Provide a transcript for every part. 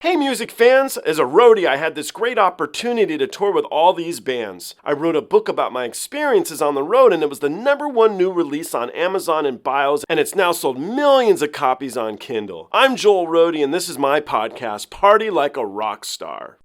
Hey music fans! As a roadie, I had this great opportunity to tour with all these bands. I wrote a book about my experiences on the road, and it was the #1 new release on Amazon and Bios, and it's now sold millions of copies on Kindle. I'm Joel Roadie, and this is my podcast, Party Like a Rock Star.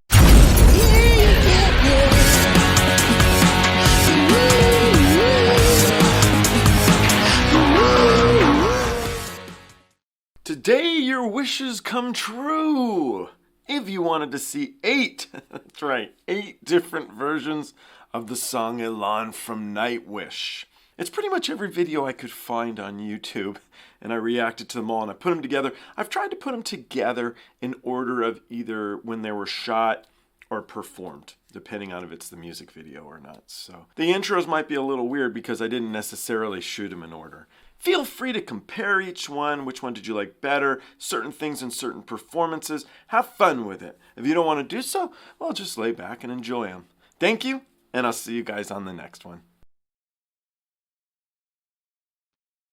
Today your wishes come true! If you wanted to see 8, that's right, 8 different versions of the song Élan from Nightwish. It's pretty much every video I could find on YouTube, and I reacted to them all and I put them together. I've tried to put them together in order of either when they were shot or performed, depending on if it's the music video or not. So the intros might be a little weird because I didn't necessarily shoot them in order. Feel free to compare each one. Which one did you like better? Certain things in certain performances. Have fun with it. If you don't want to do so, well, just lay back and enjoy them. Thank you, and I'll see you guys on the next one.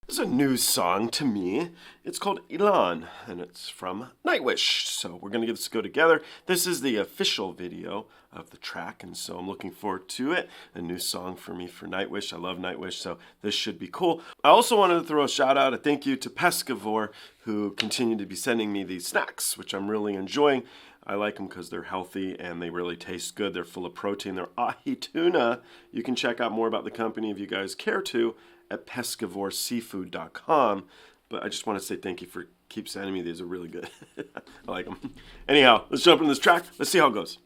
This is a new song to me. It's called Élan, and it's from Nightwish. So we're going to get this to go together. This is the official video of the track, and so I'm looking forward to it. A new song for me for Nightwish. I love Nightwish, so this should be cool. I also wanted to throw a shout out, a thank you to Pescivore, who continue to be sending me these snacks, which I'm really enjoying. I like them because they're healthy and they really taste good. They're full of protein. They're ahi tuna. You can check out more about the company if you guys care to at pescivoreseafood.com. But I just want to say thank you for keep sending me these. Are really good. I like them. Anyhow, let's jump into this track. Let's see how it goes.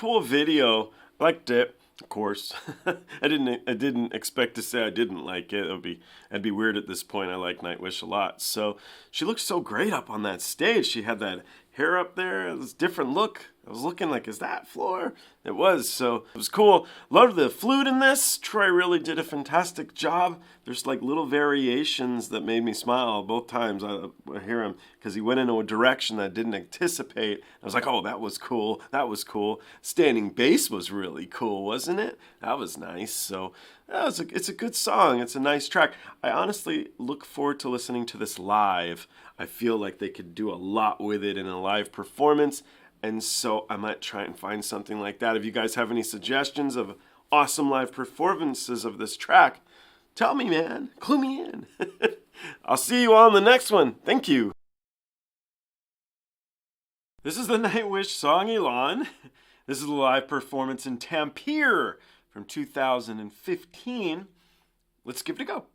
cool video. I liked it, of course. I didn't expect to say I didn't like it. That'd be weird at this point. I like Nightwish a lot. So she looked so great up on that stage. She had that hair up there. It was a different look. I was looking like, is that Floor? It was, so it was cool. Loved the flute in this. Troy really did a fantastic job. There's like little variations that made me smile both times. I hear him because he went into a direction that I didn't anticipate. I was like, oh, that was cool. That was cool. Standing bass was really cool, wasn't it? That was nice. So it's a good song. It's a nice track. I honestly look forward to listening to this live. I feel like they could do a lot with it in a live performance. And so I might try and find something like that. If you guys have any suggestions of awesome live performances of this track, tell me, man. Clue me in. I'll see you all in the next one. Thank you. This is the Nightwish song Élan. This is a live performance in Tampere from 2015. Let's give it a go.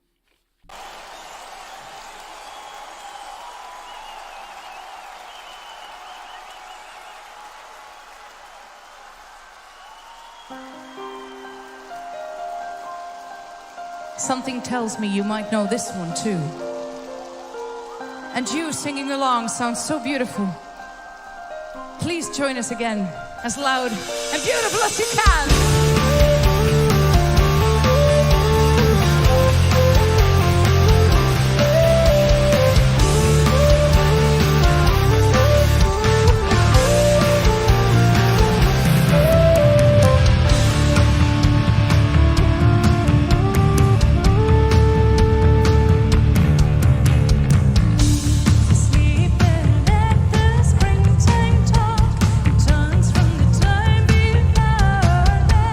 Something tells me you might know this one too. And you singing along sounds so beautiful. Please join us again, as loud and beautiful as you can. Turns from the time before.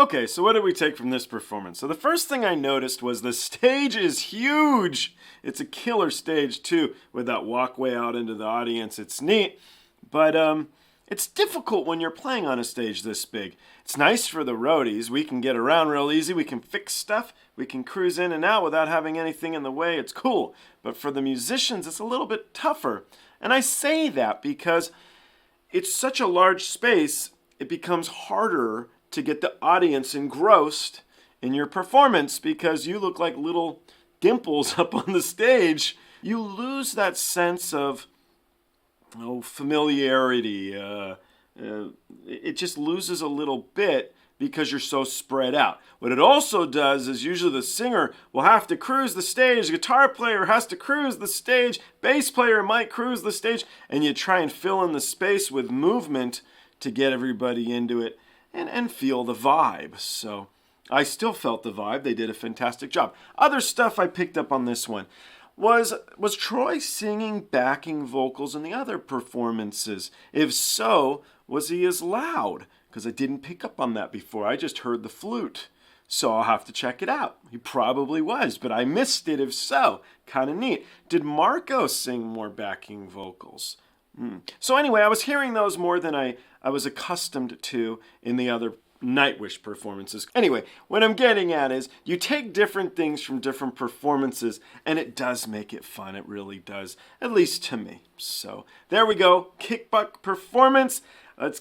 Okay, so what did we take from this performance? So the first thing I noticed was the stage is huge. It's a killer stage too, with that walkway out into the audience. It's neat, but it's difficult when you're playing on a stage this big. It's nice for the roadies. We can get around real easy. We can fix stuff. We can cruise in and out without having anything in the way. It's cool. But for the musicians, it's a little bit tougher. And I say that because it's such a large space, it becomes harder to get the audience engrossed in your performance because you look like little dimples up on the stage. You lose that sense of familiarity. It just loses a little bit because you're so spread out. What it also does is usually the singer will have to cruise the stage, the guitar player has to cruise the stage, bass player might cruise the stage, and you try and fill in the space with movement to get everybody into it and feel the vibe. So I still felt the vibe. They did a fantastic job. Other stuff I picked up on this one. Was Troy singing backing vocals in the other performances? If so, was he as loud? Because I didn't pick up on that before. I just heard the flute. So I'll have to check it out. He probably was, but I missed it if so. Kind of neat. Did Marco sing more backing vocals? So anyway, I was hearing those more than I was accustomed to in the other Nightwish performances. Anyway, what I'm getting at is you take different things from different performances and it does make it fun. It really does, at least to me. So there we go, kick butt performance.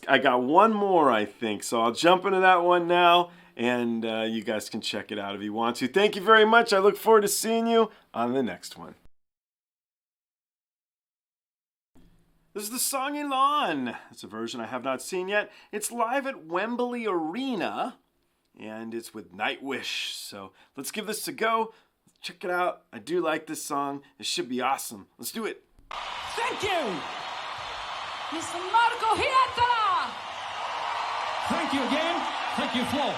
I got one more, I think, so I'll jump into that one now and you guys can check it out if you want to. Thank you very much. I look forward to seeing you on the next one. This is the song Élan. It's a version I have not seen yet. It's live at Wembley Arena, and it's with Nightwish. So let's give this a go. Check it out. I do like this song. It should be awesome. Let's do it. Thank you, Mr. Marco Hietala. Thank you again. Thank you, Flo.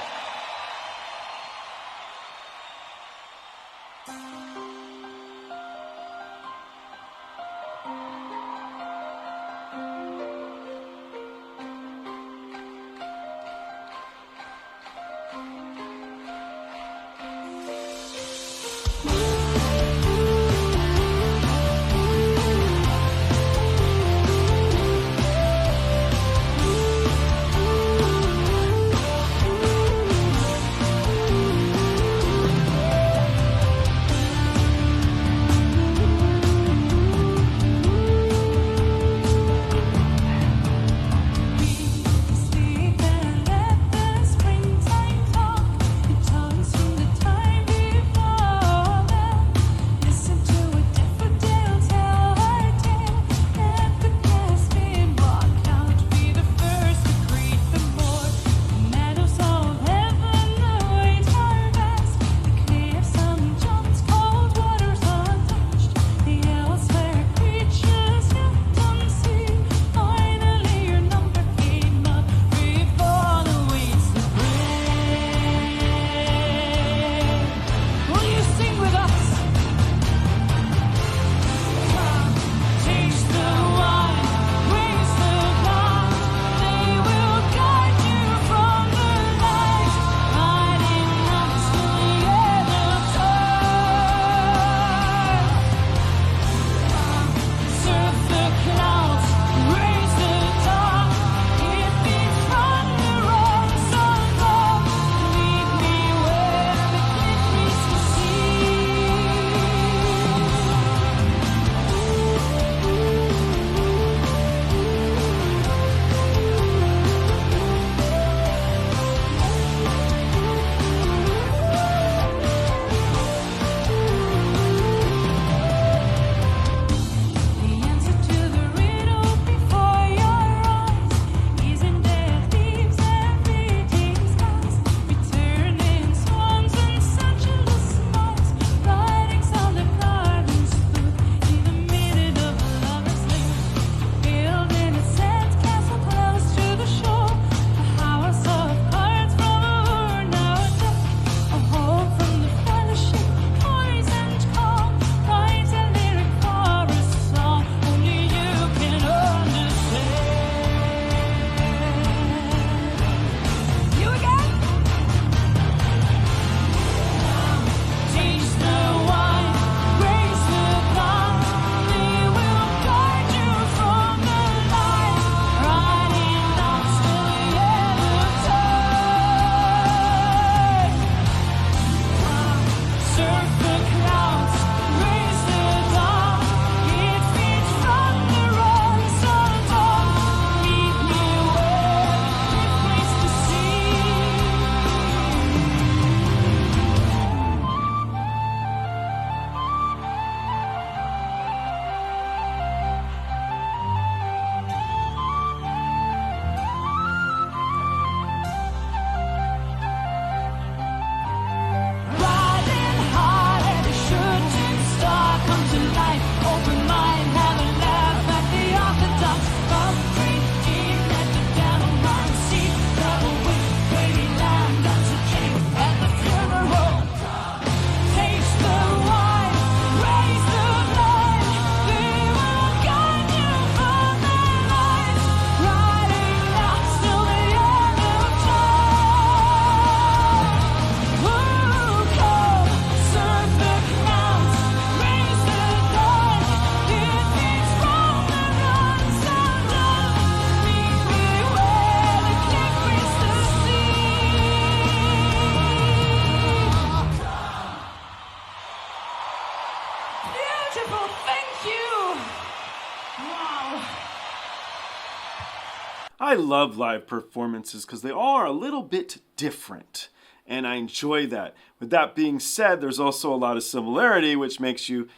I love live performances because they all are a little bit different, and I enjoy that. With that being said, there's also a lot of similarity, which makes you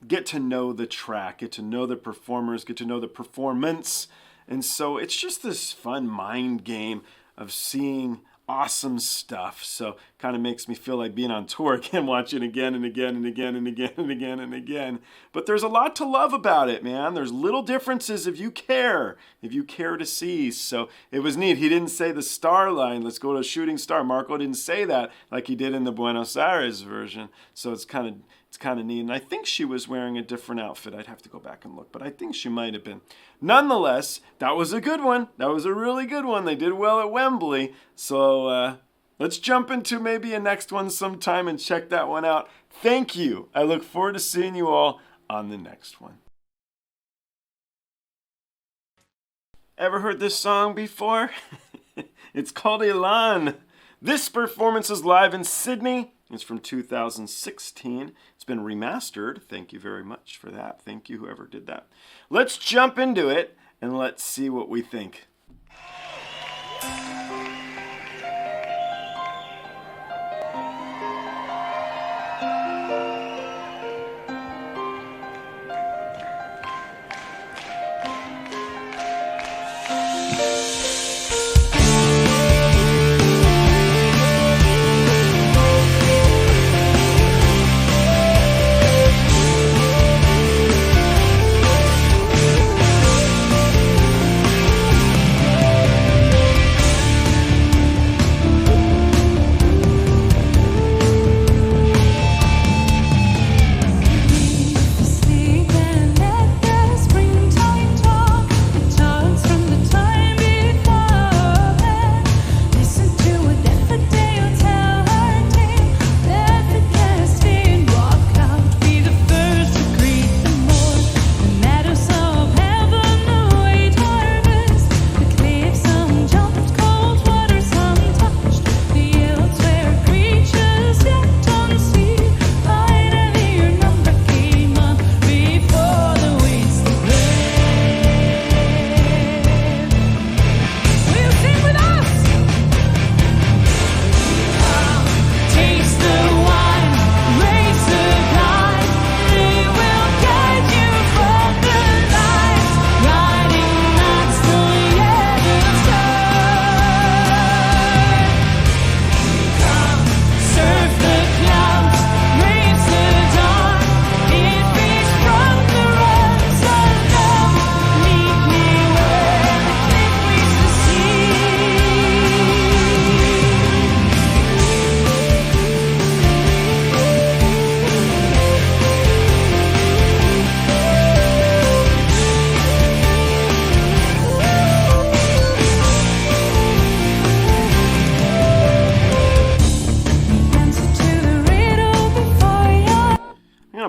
get to know the track, get to know the performers, get to know the performance. And so it's just this fun mind game of seeing awesome stuff. So kind of makes me feel like being on tour again, watching again and again and again and again and again and again. But there's a lot to love about it, man. There's little differences if you care to see. So it was neat. He didn't say the star line, let's go to a shooting star. Marco didn't say that like he did in the Buenos Aires version. So it's kind of neat. And I think she was wearing a different outfit. I'd have to go back and look, but I think she might have been. Nonetheless, that was a good one. That was a really good one. They did well at Wembley. So let's jump into maybe a next one sometime and check that one out. Thank you. I look forward to seeing you all on the next one. Ever heard this song before? It's called Élan. This performance is live in Sydney. It's from 2016. It's been remastered. Thank you very much for that. Thank you, whoever did that. Let's jump into it and let's see what we think.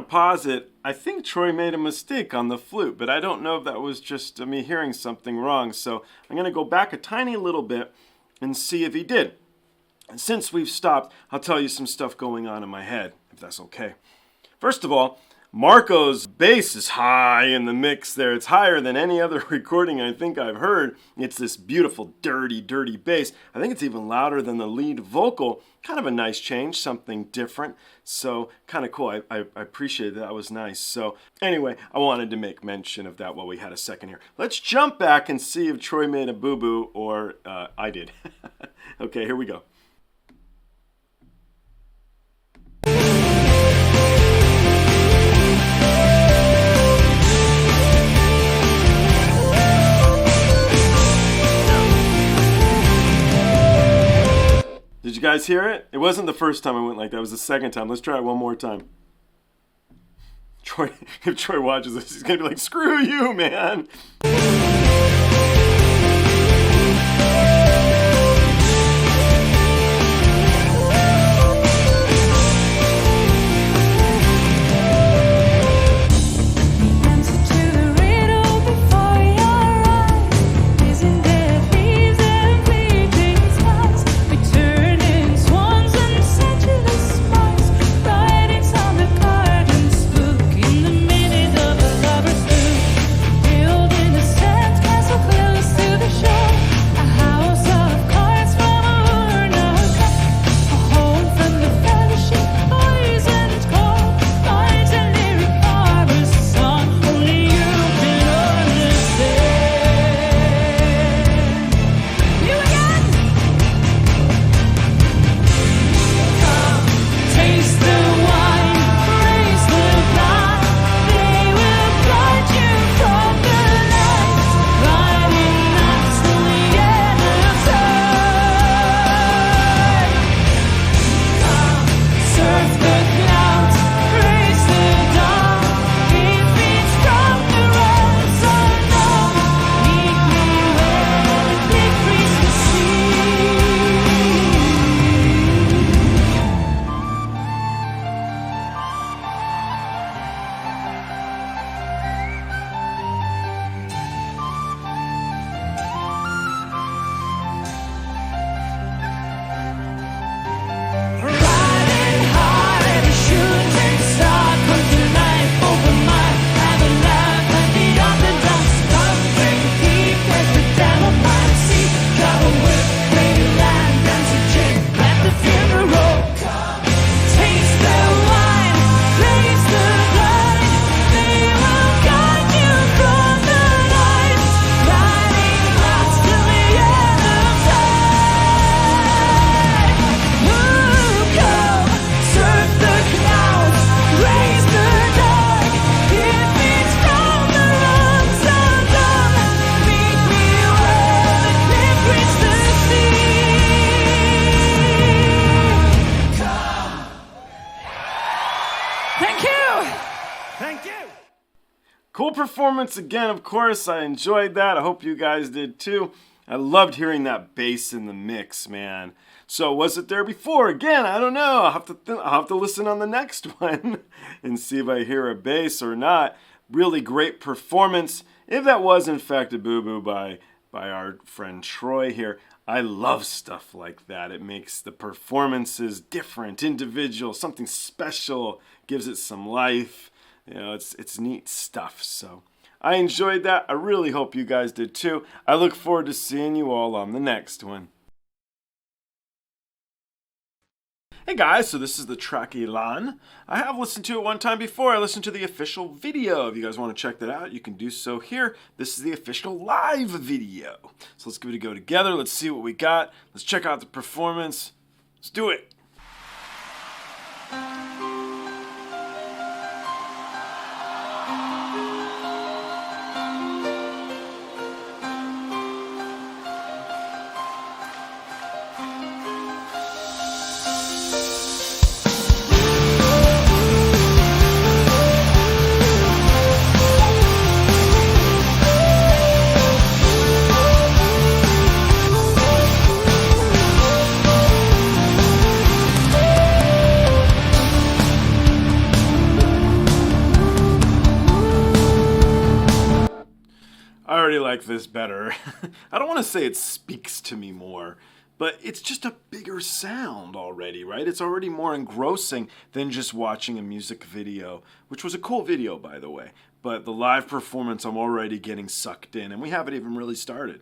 Pause it. I think Troy made a mistake on the flute, but I don't know if that was just me hearing something wrong. So I'm going to go back a tiny little bit and see if he did. And since we've stopped, I'll tell you some stuff going on in my head, if that's okay. First of all, Marco's bass is high in the mix there. It's higher than any other recording I think I've heard. It's this beautiful, dirty, dirty bass. I think it's even louder than the lead vocal. Kind of a nice change, something different. So kind of cool. I appreciate that. That was nice. So anyway, I wanted to make mention of that while we had a second here. Let's jump back and see if Troy made a boo-boo or I did. Okay, here we go. Did you guys hear it? It wasn't the first time I went like that. It was the second time. Let's try it one more time. Troy, if Troy watches this, he's going to be like, screw you, man. performance again, of course. I enjoyed that. I hope you guys did too. I loved hearing that bass in the mix, man. So was it there before? Again, I don't know. I'll have to listen on the next one and see if I hear a bass or not. Really great performance. If that was in fact a boo-boo by our friend Troy here. I love stuff like that. It makes the performances different, individual, something special, gives it some life. You know, it's neat stuff. So I enjoyed that. I really hope you guys did too. I look forward to seeing you all on the next one. Hey guys, so this is the track Élan. I have listened to it one time before. I listened to the official video. If you guys want to check that out, you can do so here. This is the official live video. So let's give it a go together. Let's see what we got. Let's check out the performance. Let's do it. I already like this better. I don't want to say it speaks to me more, but it's just a bigger sound already, right? It's already more engrossing than just watching a music video, which was a cool video, by the way. But the live performance, I'm already getting sucked in, and we haven't even really started.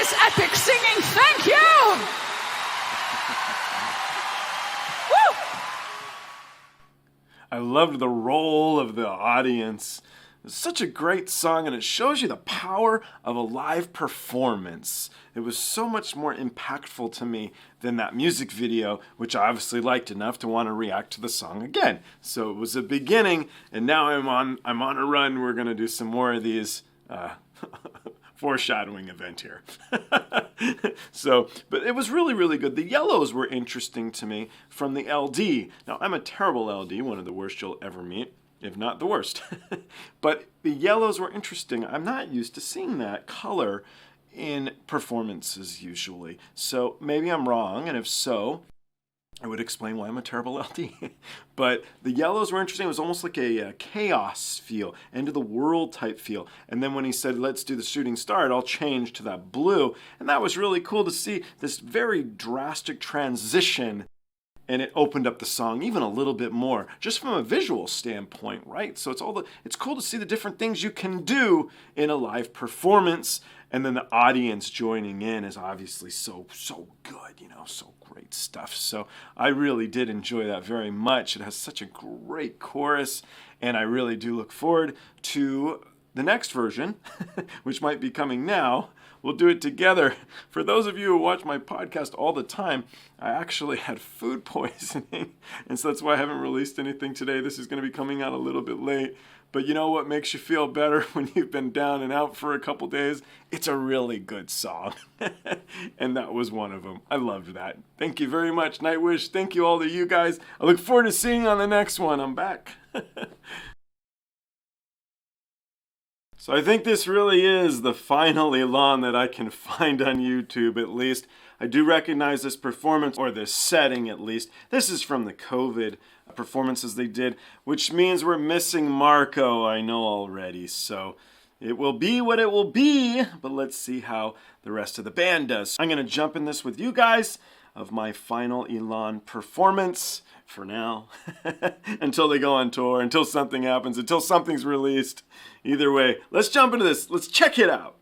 this epic singing. Thank you. Woo! I loved the role of the audience. It's such a great song, and it shows you the power of a live performance. It was so much more impactful to me than that music video, which I obviously liked enough to want to react to the song again. So it was a beginning, and now I'm on a run. We're going to do some more of these foreshadowing event here. But it was really, really good. The yellows were interesting to me from the LD. Now, I'm a terrible LD, one of the worst you'll ever meet, if not the worst. But the yellows were interesting. I'm not used to seeing that color in performances usually. So maybe I'm wrong, and if so, I would explain why I'm a terrible LD. But the yellows were interesting. It was almost like a chaos feel, end of the world type feel. And then when he said, let's do the shooting star, it all changed to that blue. And that was really cool to see this very drastic transition. And it opened up the song even a little bit more, just from a visual standpoint, right? So it's cool to see the different things you can do in a live performance, and then the audience joining in is obviously so good, so great stuff. So I really did enjoy that very much. It has such a great chorus, and I really do look forward to the next version, which might be coming now. We'll do it together. For those of you who watch my podcast all the time, I actually had food poisoning, and so that's why I haven't released anything today. This is going to be coming out a little bit late. But you know what makes you feel better when you've been down and out for a couple days? It's a really good song. And that was one of them. I loved that. Thank you very much, Nightwish. Thank you all to you guys. I look forward to seeing you on the next one. I'm back. So I think this really is the final Élan that I can find on YouTube, at least. I do recognize this performance, or this setting at least. This is from the COVID performances they did, which means we're missing Marco, I know already. So it will be what it will be, but let's see how the rest of the band does. I'm going to jump in this with you guys of my final Élan performance for now, until they go on tour, until something happens, until something's released. Either way, let's jump into this. Let's check it out.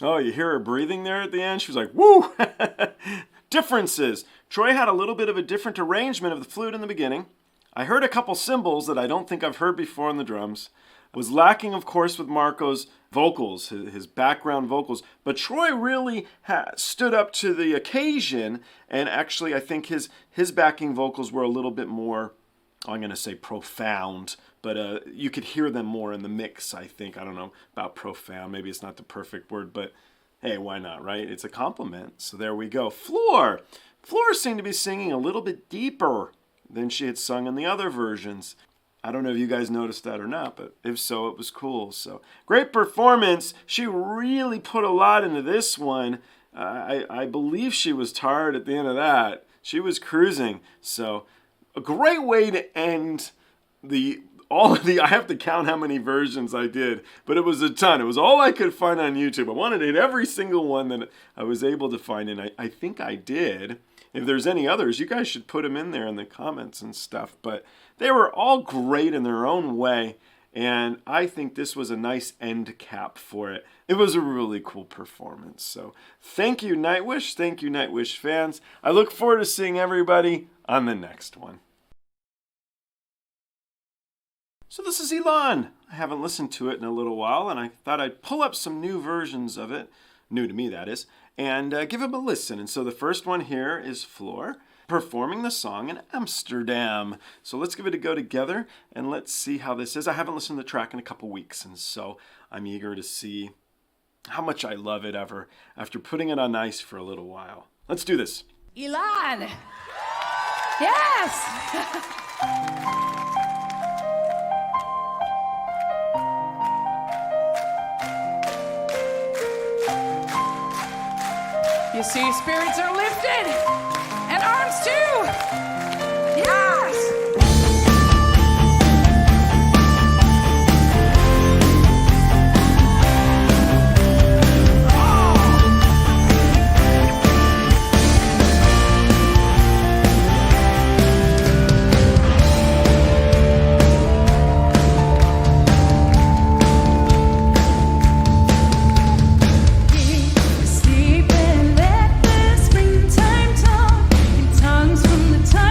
Oh, you hear her breathing there at the end? She was like, woo! Differences. Troy had a little bit of a different arrangement of the flute in the beginning. I heard a couple cymbals that I don't think I've heard before on the drums. Was lacking, of course, with Marco's vocals, his background vocals. But Troy really stood up to the occasion, and actually I think his backing vocals were a little bit more, I'm going to say profound, but you could hear them more in the mix, I think. I don't know about profound. Maybe it's not the perfect word, but hey, why not, right? It's a compliment. So there we go. Floor. Floor seemed to be singing a little bit deeper than she had sung in the other versions. I don't know if you guys noticed that or not, but if so, it was cool. So great performance. She really put a lot into this one. I believe she was tired at the end of that. She was cruising. So a great way to end I have to count how many versions I did, but it was a ton. It was all I could find on YouTube. I wanted to hit every single one that I was able to find, and I think I did. If there's any others, you guys should put them in there in the comments and stuff. But they were all great in their own way, and I think this was a nice end cap for it. It was a really cool performance. So thank you, Nightwish. Thank you, Nightwish fans. I look forward to seeing everybody on the next one. So this is Élan. I haven't listened to it in a little while, and I thought I'd pull up some new versions of it, new to me that is, and give them a listen. And so the first one here is Floor performing the song in Amsterdam. So let's give it a go together, and let's see how this is. I haven't listened to the track in a couple weeks, and so I'm eager to see how much I love it after putting it on ice for a little while. Let's do this. Élan! Yes! You see, spirits are lifted, and arms too. Yes! Sleep and let the springtime talk in tongues from the top.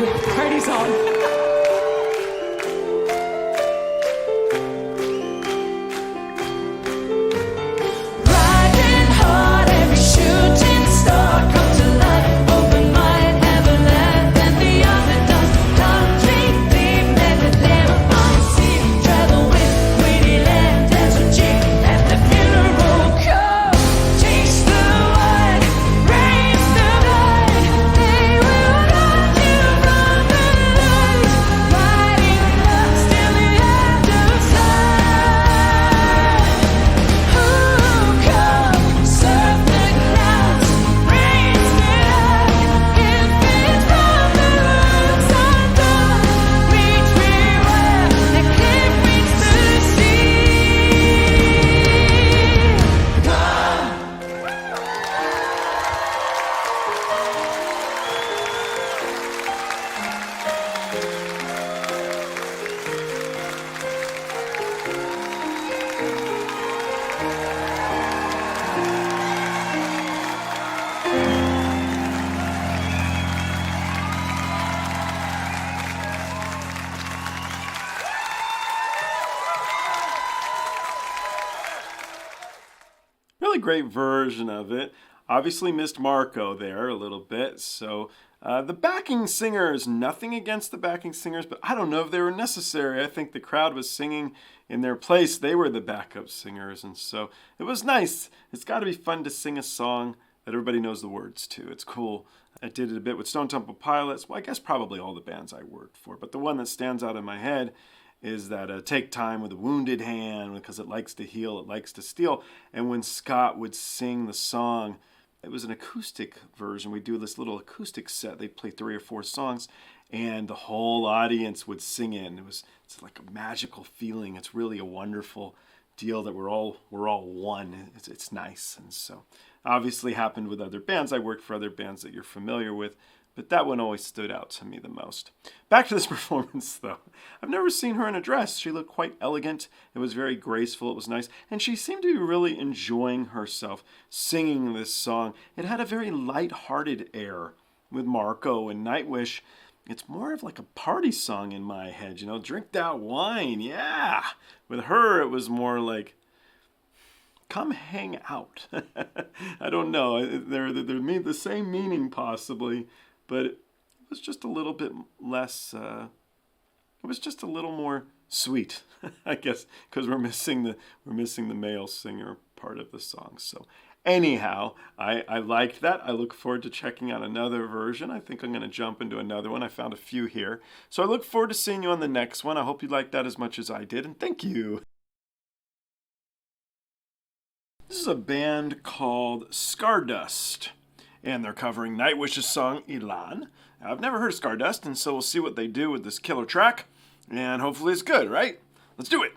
Party's on. Really great version of it. Obviously missed Marco there a little bit. So the backing singers, nothing against the backing singers, but I don't know if they were necessary. I think the crowd was singing in their place. They were the backup singers, and so it was nice. It's got to be fun to sing a song that everybody knows the words to. It's cool. I did it a bit with Stone Temple Pilots. Well, I guess probably all the bands I worked for, but the one that stands out in my head is that Take Time with a Wounded Hand, because it likes to heal, it likes to steal. And when Scott would sing the song, it was an acoustic version. We'd do this little acoustic set. They'd play 3 or 4 songs, and the whole audience would sing in. It's like a magical feeling. It's really a wonderful deal that we're all one. It's nice. And so obviously happened with other bands. I worked for other bands that you're familiar with, but that one always stood out to me the most. Back to this performance, though. I've never seen her in a dress. She looked quite elegant. It was very graceful. It was nice. And she seemed to be really enjoying herself singing this song. It had a very light-hearted air. With Marco and Nightwish, it's more of like a party song in my head. You know, drink that wine, yeah. With her, it was more like, come hang out. I don't know. They're the same meaning possibly, but it was just a little bit less, it was just a little more sweet, I guess, because we're missing the male singer part of the song. So anyhow, I liked that. I look forward to checking out another version. I think I'm going to jump into another one. I found a few here. So I look forward to seeing you on the next one. I hope you liked that as much as I did, and thank you. This is a band called Stardust, and they're covering Nightwish's song Élan. I've never heard of Stardust, and so we'll see what they do with this killer track, and hopefully it's good, right? Let's do it!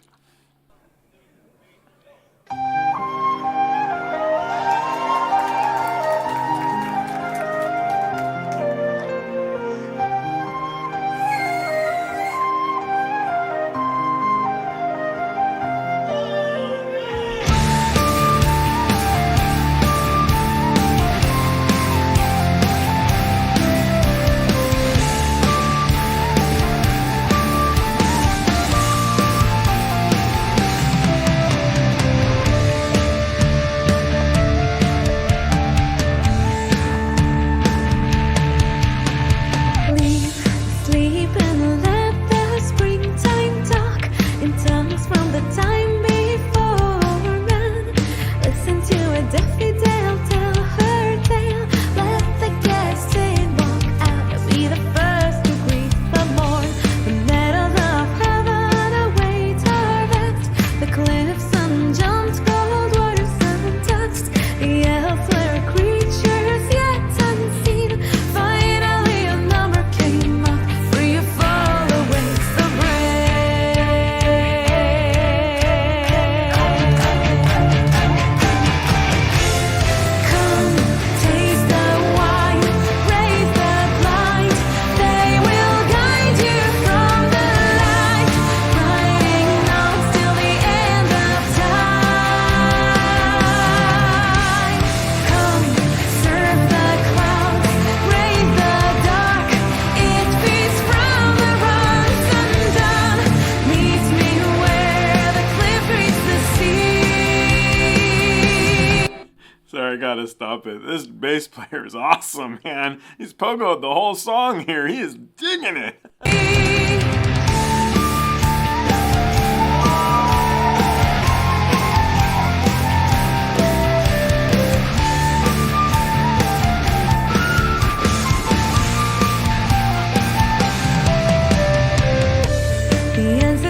stop it. This bass player is awesome, man. He's pogoed the whole song here. He is digging it.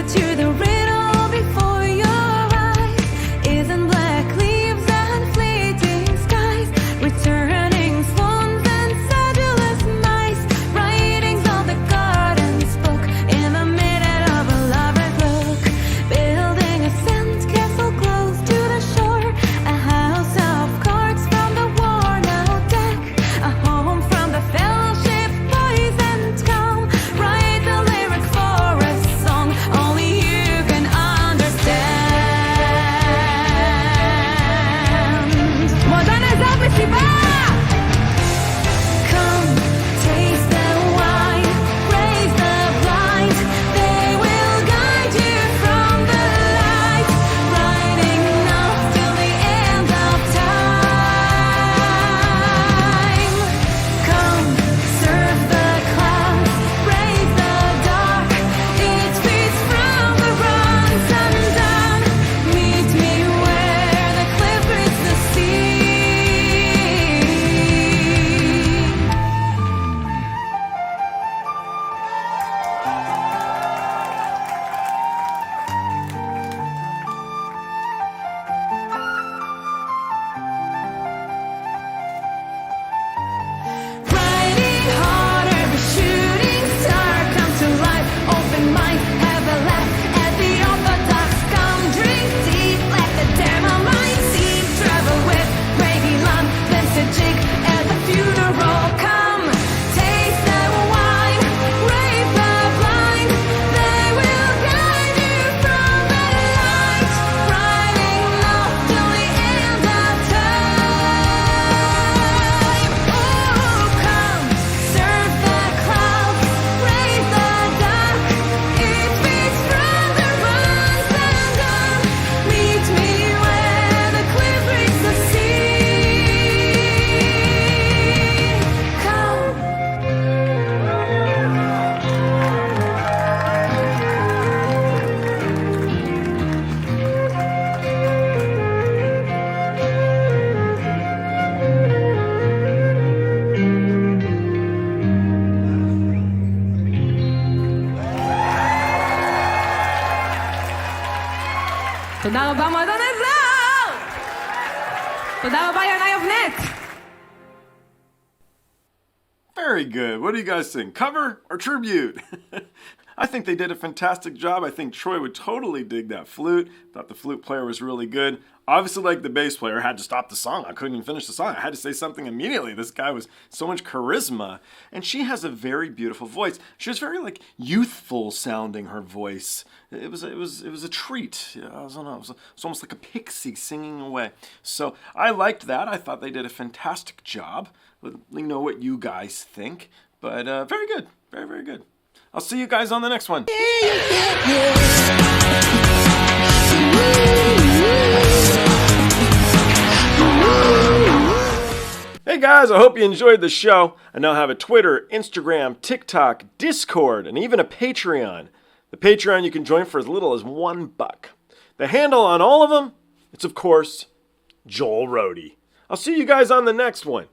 To the riddle before your eyes isn't black leaves and fleeting skies, returning swans and sedulous mice, writings of the garden's book in the minute of a lover's look, building a sandcastle close to the shore, a house of cards from the worn out deck, a home from the fellowship, boys and calm, write the lyrics for a song only you can understand. Modana Zapisiba! Come, taste the wine, praise the blind. They will guide you from the light, riding up till the end of time. Come, surf the clouds, raise the dark. It feeds from the runs undone. Meet me where the cliff meets the sea. Riding harder, the shooting star come to life. Open mind, have a laugh at the orthodox. Come drink deep, let the devil mind seep. Travel with Brady Land, dance a jig at the funeral. Come, taste the wine, rave the blind. They will guide you from the light, riding up till the end of time. Oh, come, surf the clouds, raise the dark. It feeds from the runs undone. Meet me where the cliff meets the sea. Come. תודה רבה מועדון הזר! תודה רבה ינאי אבנט! Very good. What do you guys think? Cover or tribute? I think they did a fantastic job. I think Troy would totally dig that flute. Thought the flute player was really good. Obviously, like the bass player, had to stop the song. I couldn't even finish the song. I had to say something immediately. This guy was so much charisma. And she has a very beautiful voice. She was very like youthful sounding, her voice. It was a treat. Yeah, I don't know. It was almost like a pixie singing away. So I liked that. I thought they did a fantastic job. Let me know what you guys think. But very good. Very, very good. I'll see you guys on the next one. Hey guys, I hope you enjoyed the show. I now have a Twitter, Instagram, TikTok, Discord, and even a Patreon. The Patreon you can join for as little as $1. The handle on all of them, it's of course, Joel Roadie. I'll see you guys on the next one.